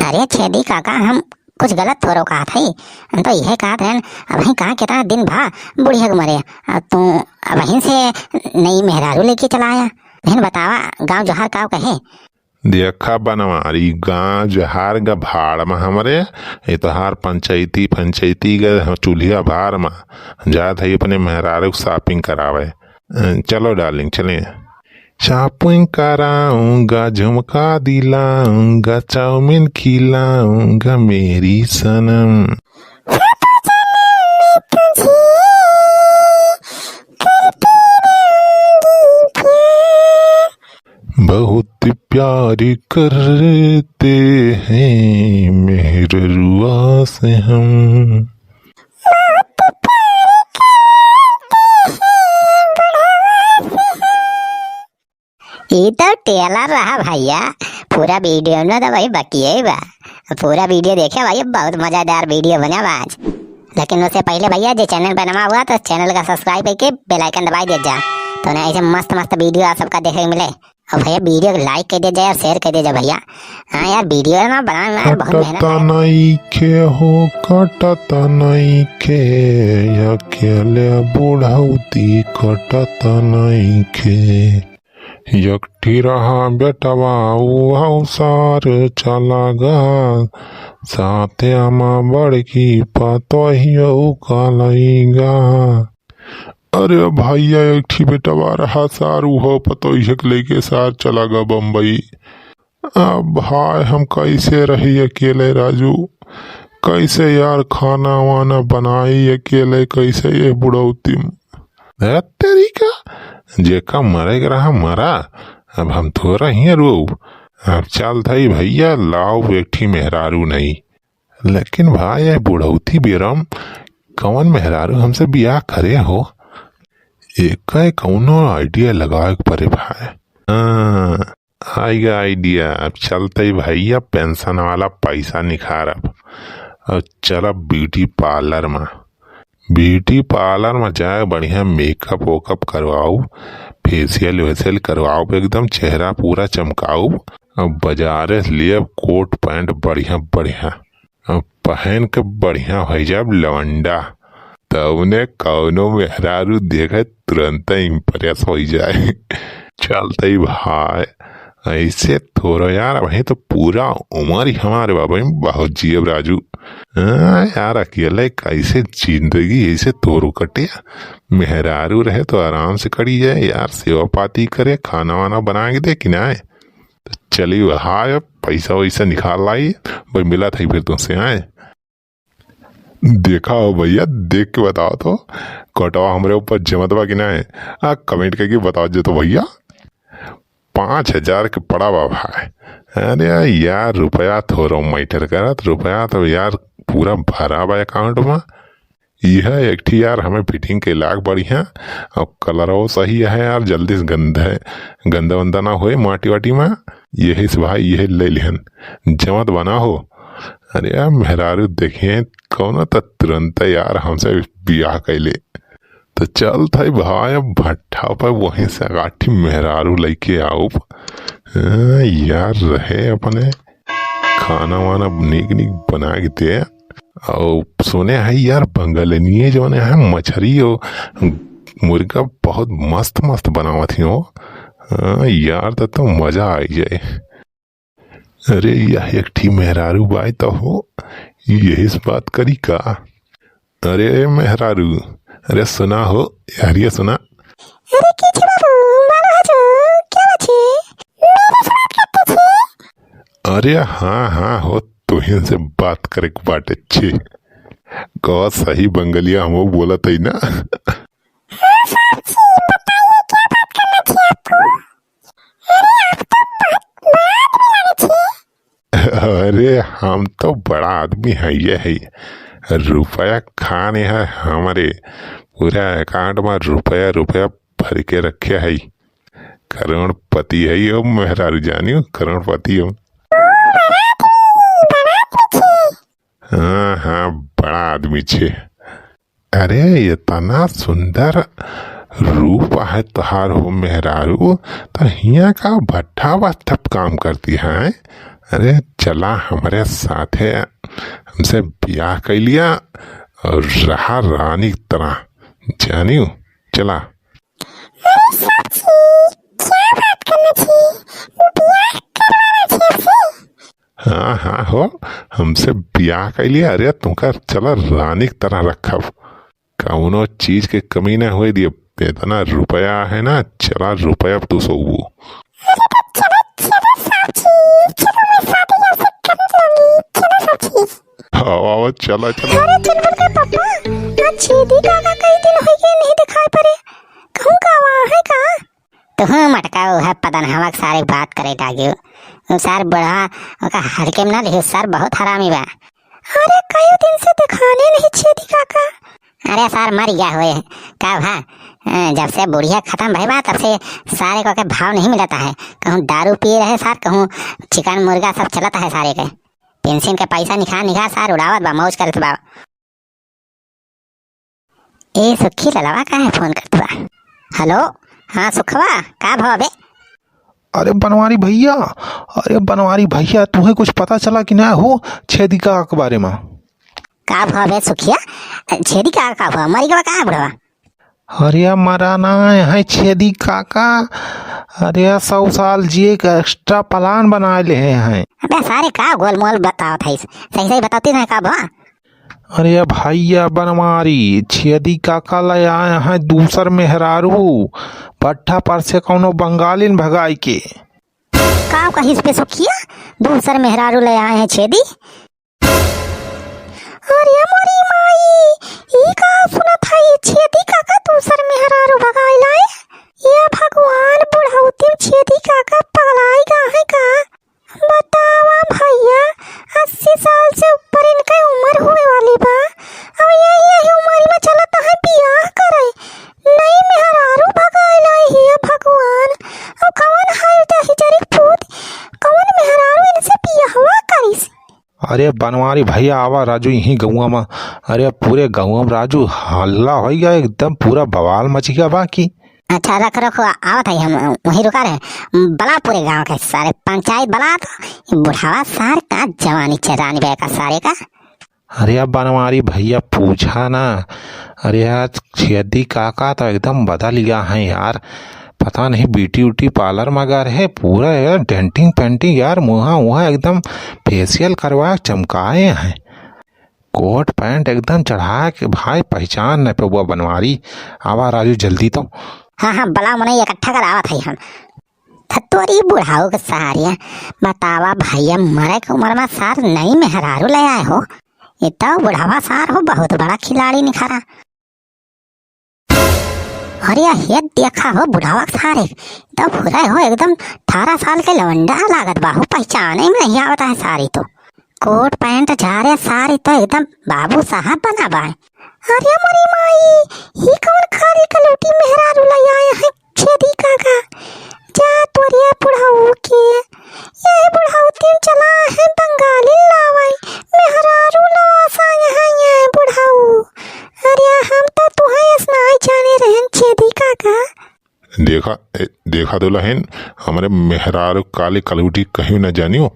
अरे छेदी काका, हम कुछ गलत थोड़ो कहा था तो यह कहा था अब कहा कितना दिन भा बुढ़िया को मरे तू वहीं से नई मेहरारू लेके चला आया। बहन बतावा गांव जोहार का कहे। देखा बनवारी गांव जहार गा भाड़ में हमरे ये तोहार पंचायती गा चूल्हा भार में जात है अपने मेहरारू शॉपिंग करावे। चलो डार्लिंग चले। शॉपिंग कराऊंगा, झुमका दिलाऊंगा, चाउमीन खिलाऊंगा मेरी सनम। बहुत प्यार करते हैं मेहरुआ से हम। ये तो टेलर रहा भैया, पूरा वीडियो में तो भाई बकिए बा। पूरा वीडियो देखे भाई, बहुत मजेदार वीडियो बना बा आज। लेकिन उससे पहले भैया जो चैनल पर नवा हुआ तो चैनल का सब्सक्राइब करके बेल आइकन दबाई दे जा, तो ना ऐसे मस्त मस्त वीडियो आप सबका देखने को मिले। और भैया वीडियो को लाइक कर दे जाए और शेयर कर दे जाए भैया। हाँ यार वीडियो ना बनाने में बहुत मेहनत है। नइखे हो कटता नइखे, अकेले बुढ़ौती कटता नइखे। एकठी रहा बेटवा ऊ सार चला गा, साथे आमा बड़की पतोहियो कालईगा। अरे भैया एकठी बेटवा रहा सारू हो पतोहिया के लेके सार चला गा बम्बई। अब भाई हम कैसे रही अकेले राजू, कैसे यार खाना वाना बनाई अकेले, कैसे ये बुढ़ौती तरीका जेका मरे रहा मरा। अब हम थोड़ा ही रो, अब चल थई भैया लाओ बेठी मेहरारू नहीं। लेकिन भाई ये बुढ़ौती बेरम कौन मेहरारू हमसे बियाह करे हो, एक कौनो आइडिया लगाए परे भाई। आएगा आइडिया। अब चलते भैया पेंशन वाला पैसा निखार। अब चल ब्यूटी पार्लर में जाए, बढ़िया मेकअप वेकअप करवाओ, फेशियल वेशियल करवाओ, एकदम चेहरा पूरा चमकाओ। अब बाजारे से लिए कोट पैंट बढ़िया अब पहन के बढ़िया हो जाए लवंडा, तब उन्हें कौनो मेहरारू देखे तुरंत इम्प्रेस हो जाए। चलते भाई ऐसे थोड़ा यार, वही तो पूरा उम्र ही हमारे बाबा बहुत जिये राजू। यार अकेले कैसे जिंदगी ऐसे तोरू कटे, मेहरारू रहे तो आराम से करी जाए यार, सेवा पाती करे, खाना वाना बना के दे कि ना। तो चली भाई पैसा वैसा निकाल लाई भाई, मिला था फिर तुमसे आए। देखा हो भैया, देख के बताओ तो कटवा हमारे ऊपर जमत बा कि ना है। कमेंट करके बताओ जो तो भैया 5,000 के पड़ा बा भाई। अरे यार रुपया थोड़ा मैटर करत, रुपया तो यार पूरा भरा बा अकाउंट में। यह एक ठी यार हमें फिटिंग के लाग बढ़िया, और कलर वो सही है यार, जल्दी से गंदा वंदा ना हो माटी वाटी में। यही से भाई यही ले लिहन जमत बना हो। अरे यार मेहरारू देखे कौन तो तुरंत यार हमसे बियाह कैले। तो चल था भाई अब भट्ठा पर वहीं से गाठी मेहरारू लेके आओ यार, रहे अपने खाना वाना नीक बना के दे। और सुने है यार बंगालनिये जो है मछली हो मुर्गा बहुत मस्त बनावत ही हो यार, तो मजा आई जाए। अरे यह एक ठी मेहरारू बाई तो हो, यही बात करी का। अरे मेहरारू, अरे सुना हो यार, ये सुना। अरे किछ बाबू मानो हजू क्या बात है। अरे हाँ हो, तुहिन से बात करे के बात अच्छी कह, सही बंगलिया हम बोला था ना। अरे हम तो बड़ा आदमी है, ये है रुपया खाने है हमारे पूरा अकाउंट में, रुपया भर के रखे है। करोड़पति है यो मेहरारू, जानियो करोड़पति हो। हाँ बड़ा आदमी छे। अरे इतना सुंदर रूप है तोहार हो मेहरारू, तो हिया का भट्ठा काम करती है। अरे चला हमारे साथे हमसे ब्याह कर लिया और रहा रानी की तरह जानियो चला। हाँ हाँ हो हमसे ब्याह कर लिया। अरे तुमका चला रानी की तरह रखब कौनो चीज के कमी ना हुई दिए। इतना रुपया है ना चला रुपया तू सो आओ चला चला। अरे चल बड़का पापा ना छेदी काका कई दिन हो गए नहीं दिखाई पड़े कहूं का वहां है का तो हाँ मटका है पता ना हवा सारे बात करे टागियो सर बड़ा का हल्के में ना लिखो सर बहुत हरामी बा। अरे कई दिन से दिखाने नहीं छेदी काका। अरे सर मर गया हुए का भा जब से बुढ़िया खत्म भई बा तब से सारे को के भाव नहीं मिलता है। कहूँ दारू पी रहे सर कहूँ चिकन मुर्गा सब चलता है सारे के पेंशन के पैसा निकाल सार उड़ावत बा मौज करत बा। ए सुखी ललवा का है फोन करत बा। हेलो हाँ सुखवा का भाव बे। अरे बनवारी भैया, अरे बनवारी भैया तुम्हें कुछ पता चला कि ना हो छेदी काका के बारे में? का भाव बे सुखिया छेदी काका का भाव मरी गवा का बुढ़वा। अरे मरा ना है छेदी काका। अरे 100 साल जिए का एक्स्ट्रा प्लान बना ले हैं। अबे सारे का गोलमोल बताओ था सही सही बताती ना का भा। अरे भैया बनवारी छेदी काका ले आए हैं दूसर मेहरारू पट्ठा पर से कौनो बंगालिन भगाई के। का कहीं पे सुखिया दूसर मेहरारू ले आए हैं छेदी। अरे हमारी माई ई का सुना था ये छेदी काका दूसर मेहरारू भगाई लाए। ये भगवान बुढ़ाउती छेदी काका पगलाई का है का। बतावा भैया 80 साल से ऊपर इनका उम्र हुए वाली बा अब यही उम्र में चलता है बियाह करे नई मेहरारू भगाई लाई है भगवान। अब कौन है हिजरी पूत कौन मेहरारू इनसे बियाहवा करिस। अरे बनवारी भैया आवा राजू यही गौवा में। अरे पूरे गौवा में राजू हल्ला हो गया एकदम पूरा बवाल मच गया बाकी। अच्छा रख रखो आवत है हम वहीं रुका रहे बला पूरे गांव के सारे पंचायत बला तो बुढ़ावा सार का जवानी चरानी बे का सारे का। अरे अब बनवारी भैया पूछा ना। अरे यार छेदी काका तो एकदम बदल गया है यार। पता नहीं ब्यूटी उटी पार्लर में गया है पूरा यार डेंटिंग पेंटिंग यार मुहा वहाँ एकदम फेशियल करवा चमकाए हैं कोट पैंट एकदम चढ़ा के भाई पहचान न पे वो बनवारी। आवा राजू जल्दी तो। हाँ हाँ बला मने इकट्ठा कर आवत है हम थतोरी बुढ़ाऊ के सहारिया। बतावा भैया मरे के उम्र में सार नई मेहरारू ले आए हो इतना बुढ़ावा सार हो बहुत बड़ा खिलाड़ी निखारा। अरे ये देखा हो बुढ़ावा सारे तो पूरा हो एकदम 18 साल के लवंडा लागत बाहू पहचाने में नहीं आवता है सारी तो कोट पैंट जा रहे सारी तो एकदम बाबू साहब बना बाय। अरे मरी माई ये कौन खाली कलौटी मेहरारू ले आए हैं छेदी काका। जा तोरे बुढ़ाऊ के ये बुढ़ाऊ तीन चला है बंगाली लावाई मेहरारू लासा यहाँ ये बुढ़ाऊ। अरे हम तो तुम्हें स्नाई जाने रहन छेदी काका। देखा दुल्हन हमारे मेहरारू काली कलौटी कहीं न जानियो।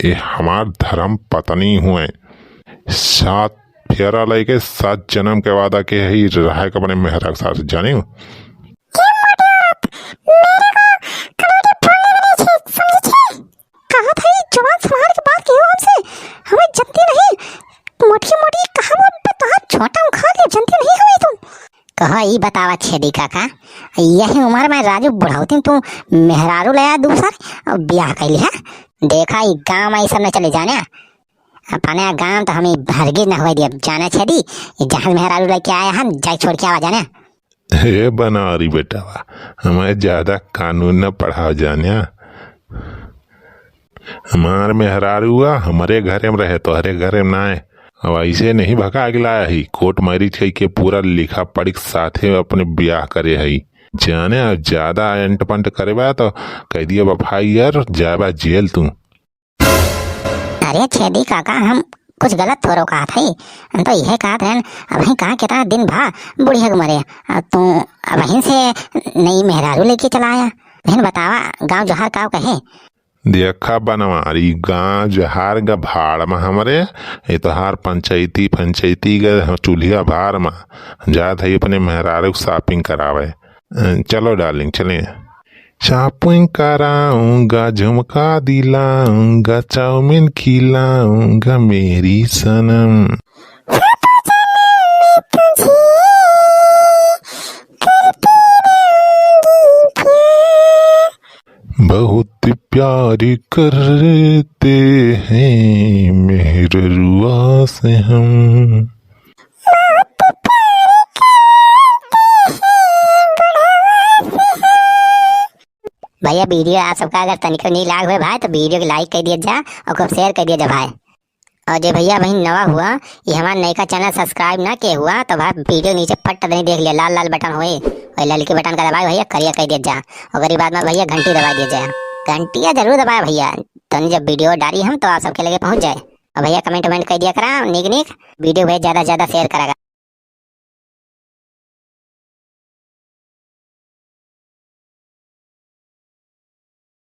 ये हमार धर्म पत्नी हुए 7 फेरा लेके 7 जन्म के वादा के ही रहा है अपने मेहरा के साथ जानियो। कहा ई बतावा छेदी काका यही उम्र में राजू बुढ़ाउती तू मेहरारू ले दूसर ब्याह कैली है। देखा ई गाँव में सब न चले जाने अपने गाँव तो हमें भरगिर न हुए दिया जाना छेदी जहाँ मेहरारू लेके आया हम जाए छोड़ के आवा जाने। हे बनवारी बेटा हमें ज्यादा कानून न पढ़ाओ जाने। हमारे मेहरारू हुआ हमारे घरे में रहे तो हरे घरे में ना आए। अब ऐसे नहीं भगा गिलाया ही कोर्ट मैरिज के पूरा लिखा पढ़ी साथे अपने ब्याह करे है जाने ज्यादा एंट पंट करे बा तो कह दिया बफाई यार जाबा जेल तू। अरे छेदी काका हम कुछ गलत थोड़ो कहा था हम तो यह कहा था अब कहा कितना दिन भा बुढ़िया को मरे तू वहीं से नई मेहरारू लेके चला आया। बहन बतावा गाँव जोहार का कहे। देखा बनवारी गाँव जहार ग भाड़ में हमरे ये तोहार पंचायती ग चूल्हा भार में जात है अपने मेहरारू शॉपिंग करावे। चलो डार्लिंग चलें। शॉपिंग कराऊंगा, झुमका दिलाऊंगा, चाउमीन खिलाऊंगा मेरी सनम। बहुत प्यार करते हैं मेहरुआ से हम। भैया वीडियो आप सबका अगर तनिको नहीं लाग हुए भाई तो वीडियो को लाइक कर दिया जा और खूब शेयर कर दिया जा भाई। और जो भैया बहन नवा हुआ ये हमारा नई का चैनल सब्सक्राइब ना किया हुआ तो भाई वीडियो नीचे फट नहीं देख लिया, लाल लाल बटन हुए और ललकी बटन का दबाए भैया करिया कर दिया जा और गरीब बाद में भैया घंटी दबा दिया जाए। घंटिया जरूर दबाए भैया तो जब वीडियो डाली हम तो आप सबके लगे पहुंच जाए। और भैया कमेंट कर दिया करा निक वीडियो भैया ज्यादा शेयर करेगा।